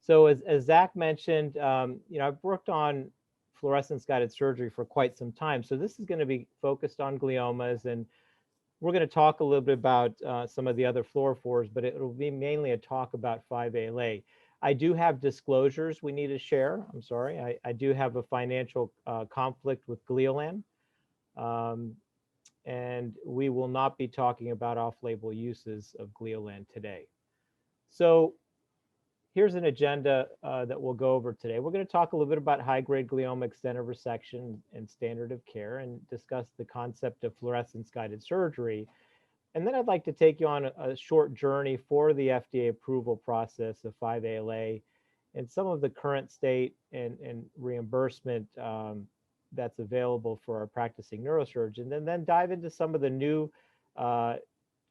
So as Zach mentioned, I've worked on fluorescence guided surgery for quite some time. So this is going to be focused on gliomas, and we're going to talk a little bit about some of the other fluorophores, but it'll be mainly a talk about 5-ALA. I do have disclosures we need to share. I'm sorry. I do have a financial conflict with Gliolam, um, and we will not be talking about off-label uses of Gliolam today. So here's an agenda that we'll go over today. We're going to talk a little bit about high-grade glioma extent of resection and standard of care, and discuss the concept of fluorescence-guided surgery. And then I'd like to take you on a short journey for the FDA approval process of 5-ALA and some of the current state and reimbursement that's available for our practicing neurosurgeon, and then dive into some of the new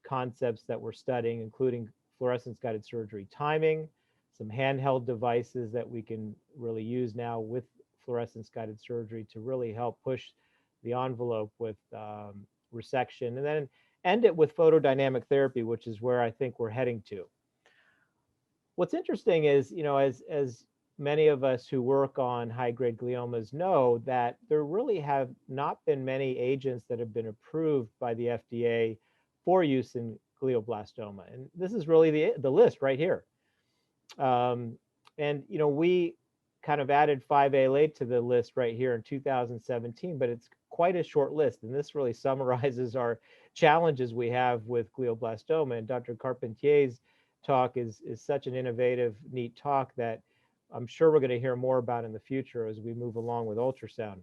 concepts that we're studying, including fluorescence-guided surgery timing, some handheld devices that we can really use now with fluorescence-guided surgery to really help push the envelope with resection, and then end it with photodynamic therapy, which is where I think we're heading to. What's interesting is, as many of us who work on high-grade gliomas know, that there really have not been many agents that have been approved by the FDA for use in glioblastoma. And this is really the list right here. And we kind of added 5-ALA to the list right here in 2017, but it's quite a short list. And this really summarizes our challenges we have with glioblastoma. And Dr. Carpentier's talk is such an innovative, neat talk that I'm sure we're going to hear more about in the future as we move along with ultrasound.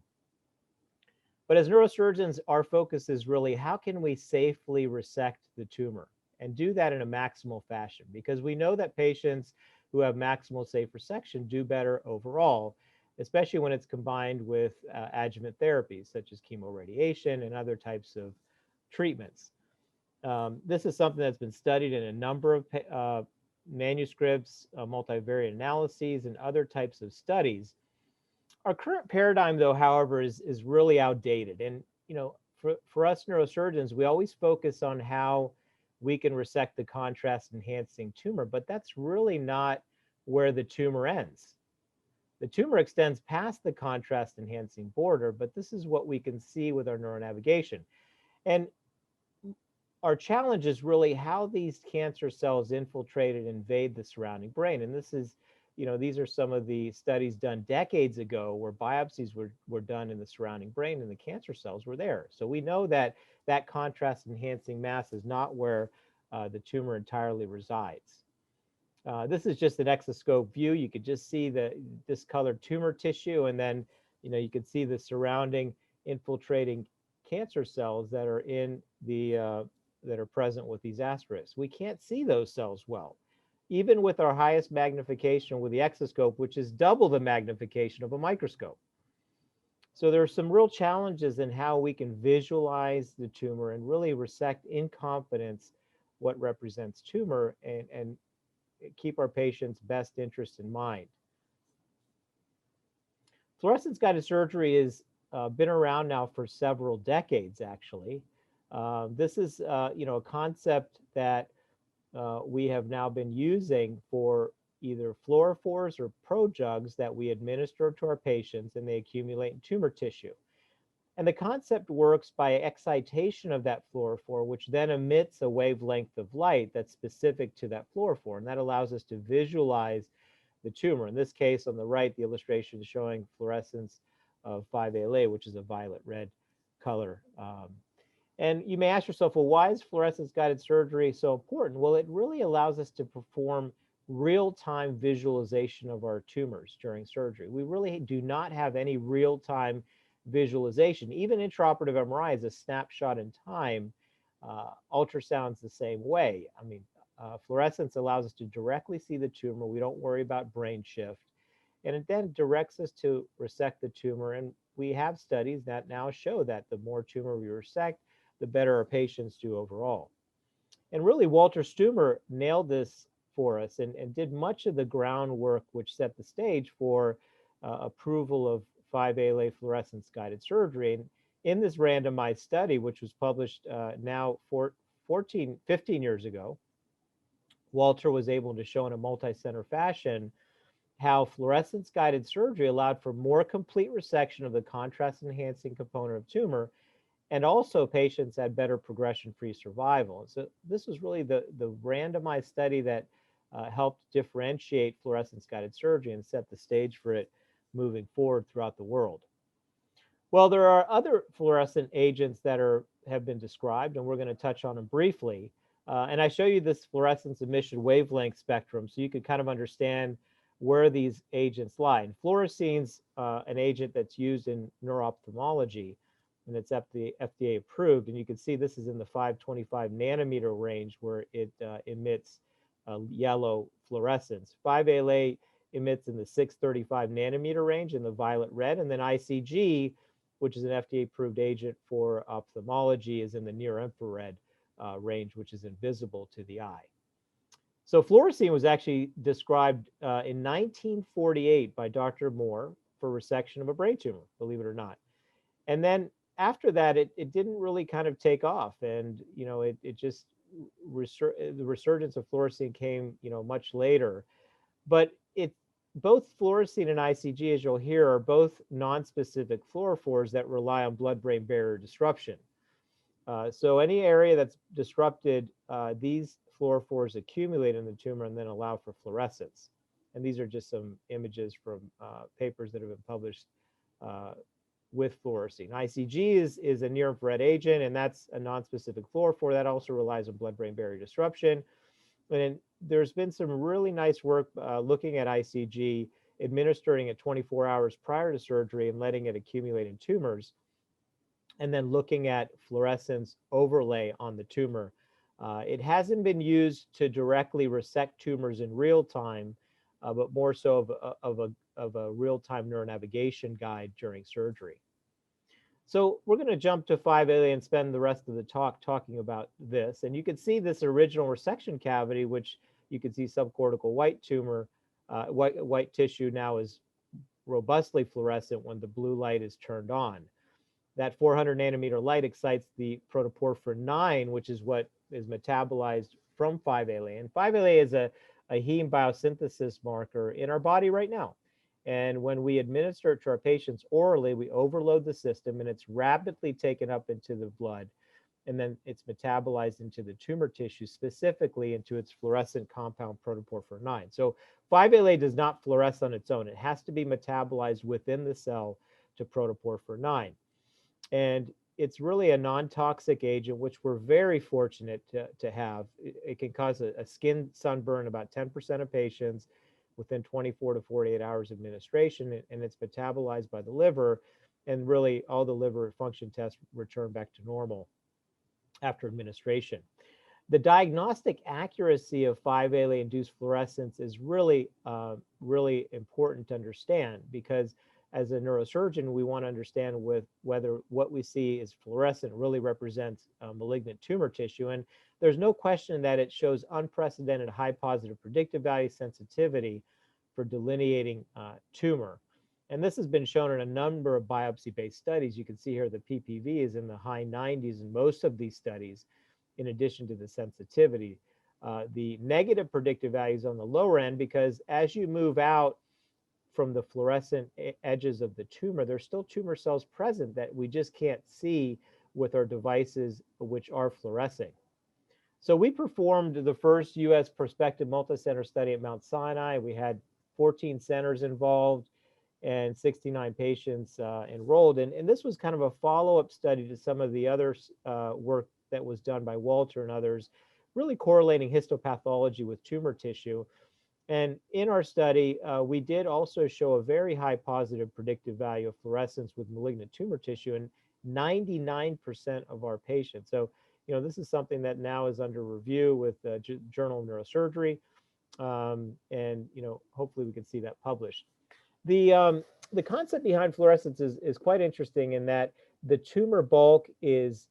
But as neurosurgeons, our focus is really how can we safely resect the tumor and do that in a maximal fashion, because we know that patients who have maximal safe resection do better overall, especially when it's combined with adjuvant therapies such as chemoradiation and other types of treatments. This is something that's been studied in a number of manuscripts, multivariate analyses, and other types of studies. Our current paradigm, though, however, is really outdated. And for us neurosurgeons, we always focus on how we can resect the contrast-enhancing tumor, but that's really not where the tumor ends. The tumor extends past the contrast-enhancing border, but this is what we can see with our neuronavigation. And our challenge is really how these cancer cells infiltrate and invade the surrounding brain. And this is, these are some of the studies done decades ago where biopsies were done in the surrounding brain and the cancer cells were there. So we know that that contrast enhancing mass is not where the tumor entirely resides. This is just an exoscope view. You could just see the discolored tumor tissue, and then you could see the surrounding infiltrating cancer cells that are in the that are present with these asterisks. We can't see those cells well, even with our highest magnification with the exoscope, which is double the magnification of a microscope. So there are some real challenges in how we can visualize the tumor and really resect in confidence what represents tumor and keep our patient's best interest in mind. Fluorescence-guided surgery has been around now for several decades, actually. This is, a concept that we have now been using for either fluorophores or prodrugs that we administer to our patients, and they accumulate in tumor tissue. And the concept works by excitation of that fluorophore, which then emits a wavelength of light that's specific to that fluorophore. And that allows us to visualize the tumor. In this case, on the right, the illustration is showing fluorescence of 5-ALA, which is a violet red color. And you may ask yourself, well, why is fluorescence-guided surgery so important? Well, it really allows us to perform real-time visualization of our tumors during surgery. We really do not have any real-time visualization. Even intraoperative MRI is a snapshot in time. Ultrasound's the same way. I mean, fluorescence allows us to directly see the tumor. We don't worry about brain shift. And it then directs us to resect the tumor. And we have studies that now show that the more tumor we resect, the better our patients do overall. And really, Walter Stumer nailed this for us and did much of the groundwork which set the stage for approval of 5-ALA fluorescence-guided surgery. And in this randomized study, which was published now 15 years ago, Walter was able to show in a multi-center fashion how fluorescence-guided surgery allowed for more complete resection of the contrast-enhancing component of tumor, and also patients had better progression-free survival. And so this was really the randomized study that helped differentiate fluorescence-guided surgery and set the stage for it moving forward throughout the world. Well, there are other fluorescent agents that have been described, and we're going to touch on them briefly. And I show you this fluorescence emission wavelength spectrum so you could kind of understand where these agents lie. And fluorescein an agent that's used in neuro-ophthalmology, and it's FDA approved. And you can see this is in the 525 nanometer range where it emits yellow fluorescence. 5-ALA emits in the 635 nanometer range in the violet red, and then ICG, which is an FDA-approved agent for ophthalmology, is in the near-infrared range, which is invisible to the eye. So fluorescein was actually described in 1948 by Dr. Moore for resection of a brain tumor, believe it or not. And then after that, it didn't really kind of take off, and it just the resurgence of fluorescein came much later. But both fluorescein and ICG, as you'll hear, are both non-specific fluorophores that rely on blood-brain barrier disruption. So any area that's disrupted, these fluorophores accumulate in the tumor and then allow for fluorescence. And these are just some images from papers that have been published with fluorescein. ICG is a near-infrared agent, and that's a non-specific fluorophore that also relies on blood-brain barrier disruption. And there's been some really nice work looking at ICG, administering it 24 hours prior to surgery and letting it accumulate in tumors, and then looking at fluorescence overlay on the tumor. It hasn't been used to directly resect tumors in real time, but more so of a real-time neuronavigation guide during surgery. So we're going to jump to 5-ALA and spend the rest of the talk talking about this. And you can see this original resection cavity, which you can see subcortical white tumor, white tissue now is robustly fluorescent when the blue light is turned on. That 400 nanometer light excites the protoporphyrin 9, which is what is metabolized from 5-ALA. And 5-ALA is a heme biosynthesis marker in our body right now. And when we administer it to our patients orally, we overload the system and it's rapidly taken up into the blood. And then it's metabolized into the tumor tissue, specifically into its fluorescent compound protoporphyrin 9. So 5-ALA does not fluoresce on its own. It has to be metabolized within the cell to protoporphyrin 9. And it's really a non-toxic agent, which we're very fortunate to have. It can cause a skin sunburn about 10% of patients within 24 to 48 hours of administration, and it's metabolized by the liver, and really all the liver function tests return back to normal after administration. The diagnostic accuracy of 5-ALA induced fluorescence is really, really important to understand, because as a neurosurgeon, we want to understand whether what we see is fluorescent really represents malignant tumor tissue. And there's no question that it shows unprecedented high positive predictive value sensitivity for delineating tumor. And this has been shown in a number of biopsy-based studies. You can see here the PPV is in the high 90s in most of these studies, in addition to the sensitivity. The negative predictive values on the lower end, because as you move out from the fluorescent edges of the tumor, there's still tumor cells present that we just can't see with our devices, which are fluorescing. So we performed the first U.S. prospective multicenter study at Mount Sinai. We had 14 centers involved and 69 patients enrolled. And this was kind of a follow-up study to some of the other work that was done by Walter and others, really correlating histopathology with tumor tissue. And in our study, we did also show a very high positive predictive value of fluorescence with malignant tumor tissue in 99% of our patients. So, this is something that now is under review with the Journal of Neurosurgery. And, hopefully we can see that published. The concept behind fluorescence is quite interesting in that the tumor bulk is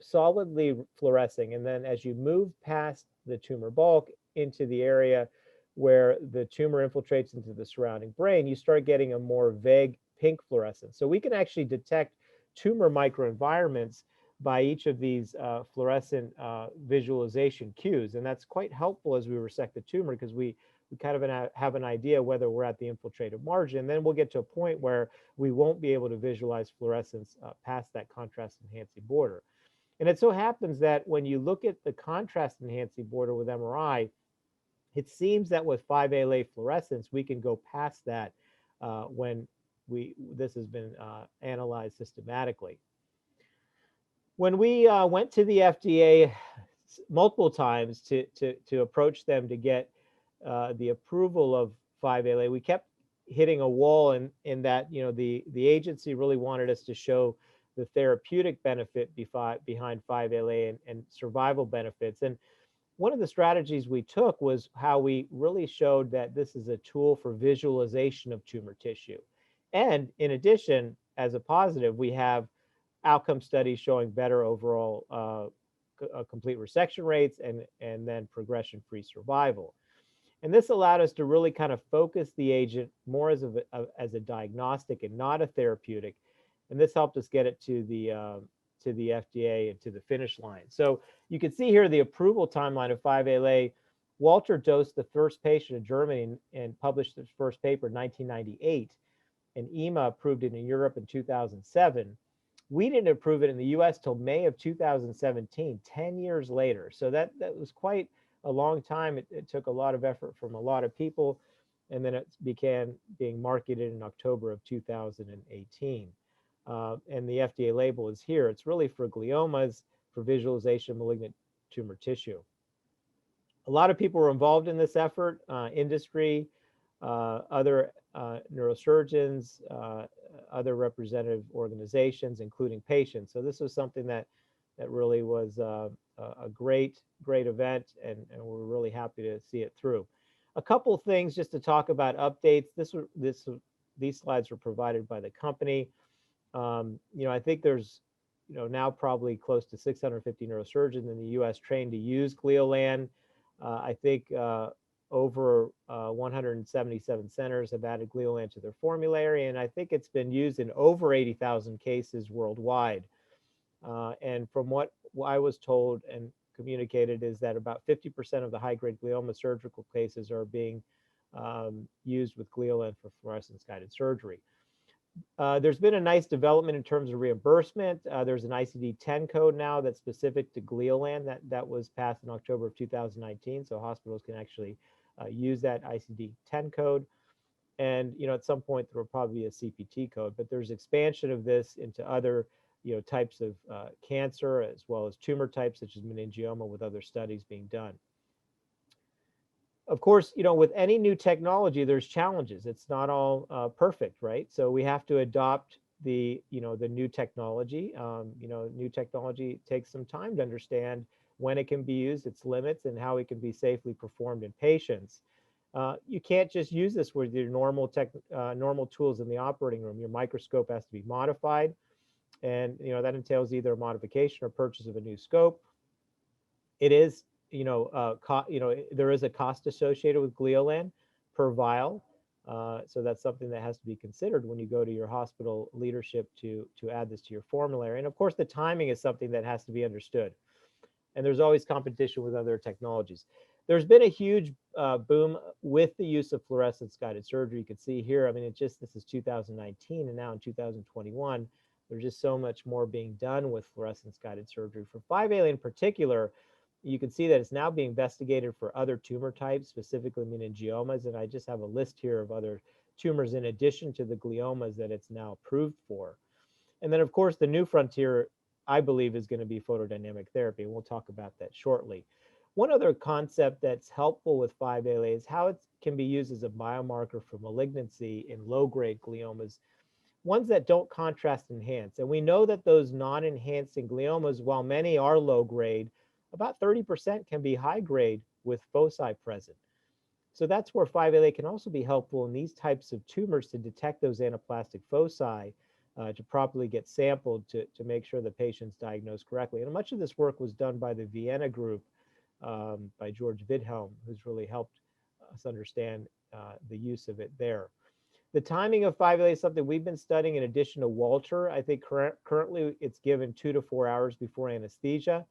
solidly fluorescing. And then as you move past the tumor bulk into the area where the tumor infiltrates into the surrounding brain, you start getting a more vague pink fluorescence. So we can actually detect tumor microenvironments by each of these fluorescent visualization cues. And that's quite helpful as we resect the tumor, because we kind of have an idea whether we're at the infiltrative margin. And then we'll get to a point where we won't be able to visualize fluorescence past that contrast enhancing border. And it so happens that when you look at the contrast enhancing border with MRI, it seems that with 5-ALA fluorescence, we can go past that when this has been analyzed systematically. When we went to the FDA multiple times to approach them to get the approval of 5-ALA, we kept hitting a wall in that, you know, the agency really wanted us to show the therapeutic benefit behind 5-ALA and survival benefits. And one of the strategies we took was how we really showed that this is a tool for visualization of tumor tissue. And in addition, as a positive, we have outcome studies showing better overall complete resection rates and then progression-free survival. And this allowed us to really kind of focus the agent more as a diagnostic and not a therapeutic. And this helped us get it to the FDA and to the finish line. So you can see here the approval timeline of 5-ALA. Walter dosed the first patient in Germany and published his first paper in 1998. And EMA approved it in Europe in 2007. We didn't approve it in the US till May of 2017, 10 years later. So that was quite a long time. It took a lot of effort from a lot of people. And then it began being marketed in October of 2018. And the FDA label is here. It's really for gliomas, for visualization of malignant tumor tissue. A lot of people were involved in this effort, industry, other neurosurgeons, other representative organizations, including patients. So this was something that really was a great event, and we're really happy to see it through. A couple of things just to talk about updates. These slides were provided by the company. You know, I think there's, you know, now probably close to 650 neurosurgeons in the U.S. trained to use Gliolan. I think over 177 centers have added Gliolan to their formulary, and I think it's been used in over 80,000 cases worldwide. And from what I was told and communicated is that about 50% of the high-grade glioma surgical cases are being used with Gliolan for fluorescence-guided surgery. There's been a nice development in terms of reimbursement. There's an ICD-10 code now that's specific to Gliolan that was passed in October of 2019. So hospitals can actually use that ICD-10 code. And, you know, at some point there will probably be a CPT code, but there's expansion of this into other, you know, types of cancer, as well as tumor types such as meningioma, with other studies being done. Of course, you know, with any new technology, there's challenges. It's not all perfect, right? So we have to adopt the new technology. You know, new technology takes some time to understand when it can be used, its limits, and how it can be safely performed in patients. You can't just use this with your normal tools in the operating room. Your microscope has to be modified, and you know that entails either a modification or purchase of a new scope. It is, there is a cost associated with Gliolan per vial. So that's something that has to be considered when you go to your hospital leadership to add this to your formulary. And of course, the timing is something that has to be understood. And there's always competition with other technologies. There's been a huge boom with the use of fluorescence-guided surgery. You can see here, I mean, this is 2019, and now in 2021, there's just so much more being done with fluorescence-guided surgery. For 5-ALA in particular, you can see that it's now being investigated for other tumor types, specifically meningiomas, and I just have a list here of other tumors in addition to the gliomas that it's now approved for. And then, of course, the new frontier, I believe, is going to be photodynamic therapy, and we'll talk about that shortly. One other concept that's helpful with 5-ALA is how it can be used as a biomarker for malignancy in low-grade gliomas, ones that don't contrast enhance. And we know that those non-enhancing gliomas, while many are low-grade, about 30% can be high-grade with foci present. So that's where 5-ALA can also be helpful in these types of tumors to detect those anaplastic foci, to properly get sampled to make sure the patient's diagnosed correctly. And much of this work was done by the Vienna group, by George Widhelm, who's really helped us understand the use of it there. The timing of 5-ALA is something we've been studying in addition to Walter. I think currently it's given 2 to 4 hours before anesthesia.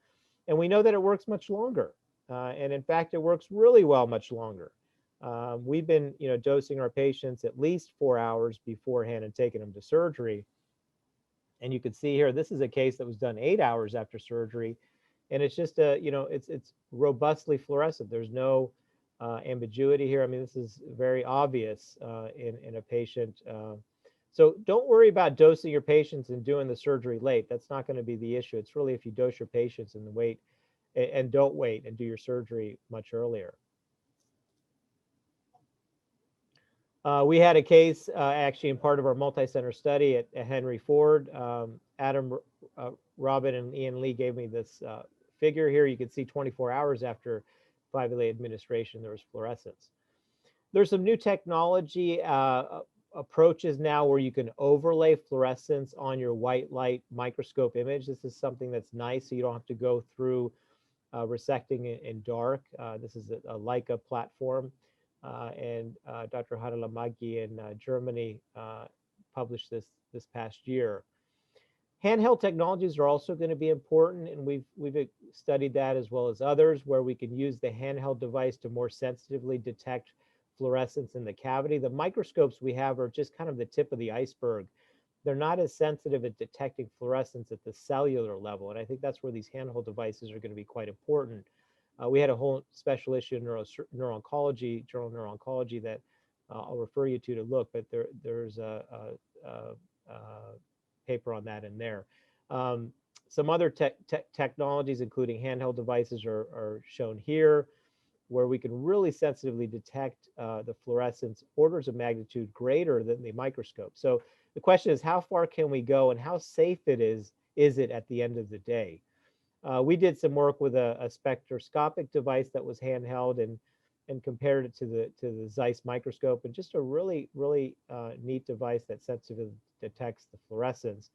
And we know that it works much longer. And in fact, it works really well much longer. We've been, dosing our patients at least 4 hours beforehand and taking them to surgery. And you can see here, this is a case that was done 8 hours after surgery. And it's just it's robustly fluorescent. There's no ambiguity here. I mean, this is very obvious in a patient. So don't worry about dosing your patients and doing the surgery late. That's not going to be the issue. It's really if you dose your patients and don't wait and do your surgery much earlier. We had a case actually in part of our multi-center study at Henry Ford. Adam, Robin, and Ian Lee gave me this figure here. You can see 24 hours after 5-ALA administration, there was fluorescence. There's some new technology approaches now where you can overlay fluorescence on your white light microscope image. This is something that's nice, so you don't have to go through resecting in dark. This is a Leica platform. And Dr. Hadjipanayis in Germany published this past year. Handheld technologies are also going to be important, and we've studied that as well as others, where we can use the handheld device to more sensitively detect fluorescence in the cavity. The microscopes we have are just kind of the tip of the iceberg. They're not as sensitive at detecting fluorescence at the cellular level, and I think that's where these handheld devices are going to be quite important. We had a whole special issue in neuro-oncology, Journal of Neuro-Oncology, that I'll refer you to look, but there's a paper on that in there. Some other technologies, including handheld devices, are shown here, where we can really sensitively detect the fluorescence orders of magnitude greater than the microscope. So the question is, how far can we go, and how safe is it at the end of the day? We did some work with a spectroscopic device that was handheld and compared it to the Zeiss microscope, and just a really neat device that sensitively detects the fluorescence.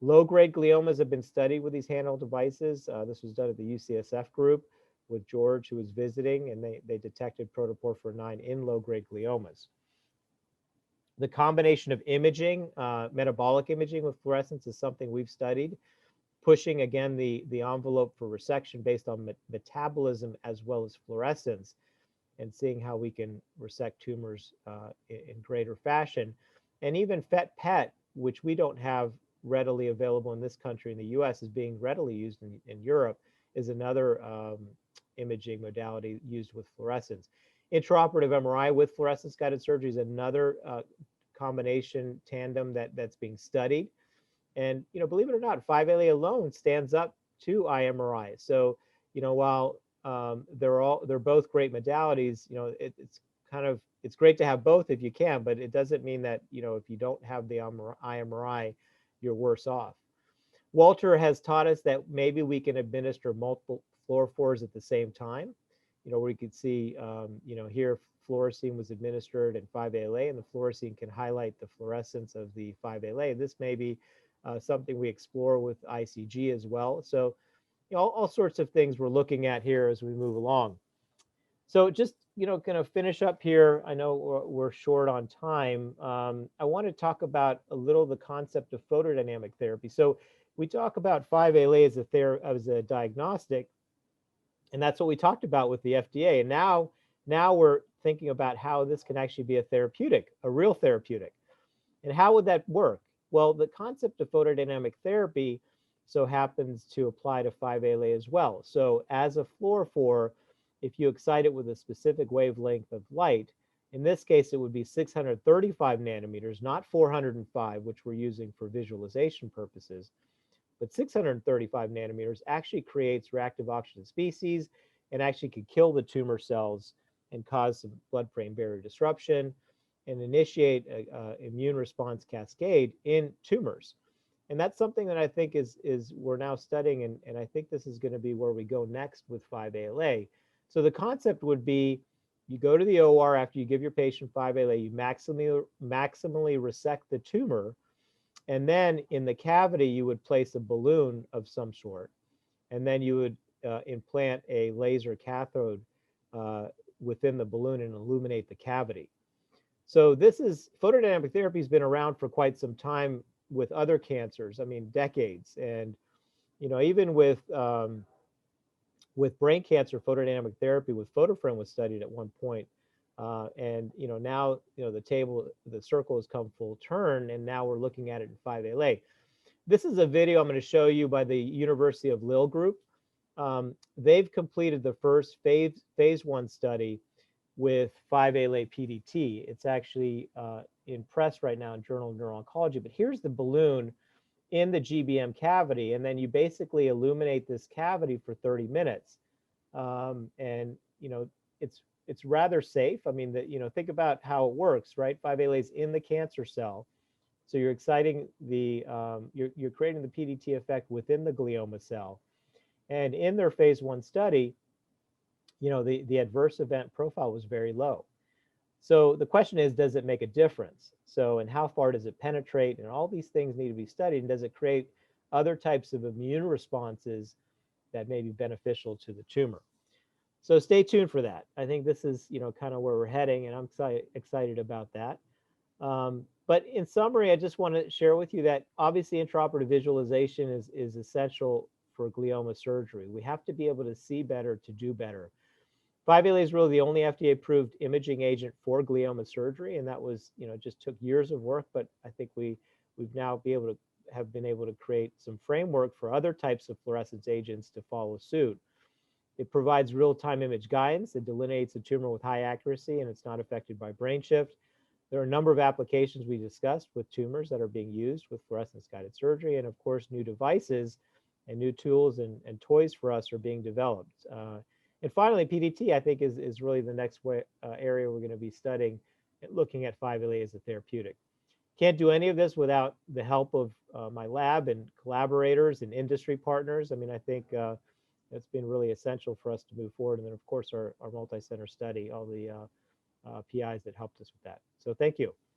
Low-grade gliomas have been studied with these handheld devices. This was done at the UCSF group with George, who was visiting, and they detected protoporphyrin IX in low-grade gliomas. The combination of imaging, metabolic imaging with fluorescence, is something we've studied, pushing again the envelope for resection based on metabolism as well as fluorescence, and seeing how we can resect tumors in greater fashion. And even FET-PET, which we don't have readily available in this country, in the US, is being readily used in Europe, is another imaging modality used with fluorescence. Intraoperative MRI with fluorescence-guided surgery is another combination tandem that's being studied. And, believe it or not, 5-ALA alone stands up to iMRI. So, while they're both great modalities, it's great to have both if you can, but it doesn't mean that, if you don't have the iMRI, you're worse off. Walter has taught us that maybe we can administer multiple fluorophores at the same time. Where you could see, here fluorescein was administered in 5-ALA, and the fluorescein can highlight the fluorescence of the 5-ALA. This may be something we explore with ICG as well. So, all sorts of things we're looking at here as we move along. So just, kind of finish up here. I know we're short on time. I want to talk about a little the concept of photodynamic therapy. So we talk about 5-ALA as a diagnostic, and that's what we talked about with the FDA. And now we're thinking about how this can actually be a therapeutic, a real therapeutic. And how would that work? Well, the concept of photodynamic therapy so happens to apply to 5-ALA as well. So as a fluorophore, if you excite it with a specific wavelength of light, in this case, it would be 635 nanometers, not 405, which we're using for visualization purposes, but 635 nanometers actually creates reactive oxygen species and actually could kill the tumor cells and cause some blood-brain barrier disruption and initiate an immune response cascade in tumors. And that's something that I think is we're now studying, and I think this is going to be where we go next with 5-ALA. So the concept would be, you go to the OR after you give your patient 5-ALA, you maximally resect the tumor, and then in the cavity, you would place a balloon of some sort, and then you would implant a laser cathode within the balloon and illuminate the cavity. So this is photodynamic therapy has been around for quite some time with other cancers. I mean, decades. And even with brain cancer, photodynamic therapy with photofriend was studied at one point. And now the circle has come full turn, and now we're looking at it in 5-ALA. This is a video I'm going to show you by the University of Lille group. They've completed the first phase 1 study with 5-ALA PDT. It's actually in press right now in Journal of Neuro-Oncology. But here's the balloon in the GBM cavity, and then you basically illuminate this cavity for 30 minutes. And it's rather safe. I mean, think about how it works, right? 5-ALA is in the cancer cell. So you're exciting you're creating the PDT effect within the glioma cell. And in their phase 1 study, the adverse event profile was very low. So the question is, does it make a difference? So, and how far does it penetrate? And all these things need to be studied. And does it create other types of immune responses that may be beneficial to the tumor? So stay tuned for that. I think this is, kind of where we're heading, and I'm excited about that. But in summary, I just want to share with you that obviously intraoperative visualization is essential for glioma surgery. We have to be able to see better to do better. 5-ALA is really the only FDA-approved imaging agent for glioma surgery, and that was, just took years of work. But I think we've now been able to create some framework for other types of fluorescence agents to follow suit. It provides real-time image guidance. It delineates a tumor with high accuracy, and it's not affected by brain shift. There are a number of applications we discussed with tumors that are being used with fluorescence-guided surgery, and of course, new devices and new tools and toys for us are being developed. And finally, PDT, I think, is really the next area we're going to be studying, looking at 5-ALA as a therapeutic. Can't do any of this without the help of my lab and collaborators and industry partners. I mean, I think it's been really essential for us to move forward. And then, of course, our multi-center study, all the PIs that helped us with that. So thank you.